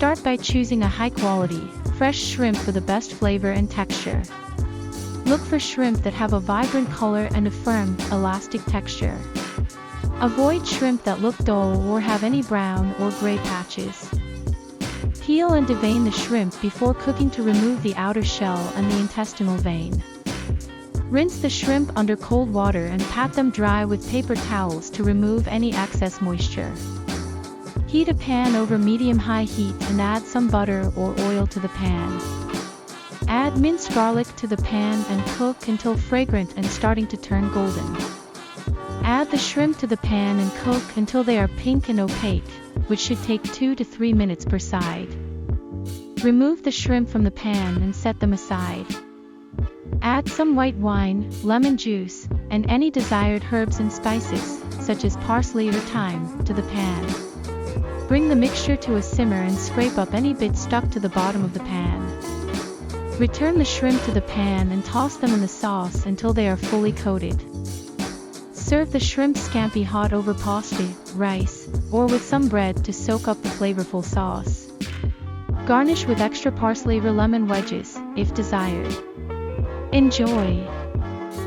Start by choosing a high-quality, fresh shrimp for the best flavor and texture. Look for shrimp that have a vibrant color and a firm, elastic texture. Avoid shrimp that look dull or have any brown or gray patches. Peel and devein the shrimp before cooking to remove the outer shell and the intestinal vein. Rinse the shrimp under cold water and pat them dry with paper towels to remove any excess moisture. Heat a pan over medium-high heat and add some butter or oil to the pan. Add minced garlic to the pan and cook until fragrant and starting to turn golden. Add the shrimp to the pan and cook until they are pink and opaque, which should take 2 to 3 minutes per side. Remove the shrimp from the pan and set them aside. Add some white wine, lemon juice, and any desired herbs and spices, such as parsley or thyme, to the pan. Bring the mixture to a simmer and scrape up any bits stuck to the bottom of the pan. Return the shrimp to the pan and toss them in the sauce until they are fully coated. Serve the shrimp scampi hot over pasta, rice, or with some bread to soak up the flavorful sauce. Garnish with extra parsley or lemon wedges, if desired. Enjoy!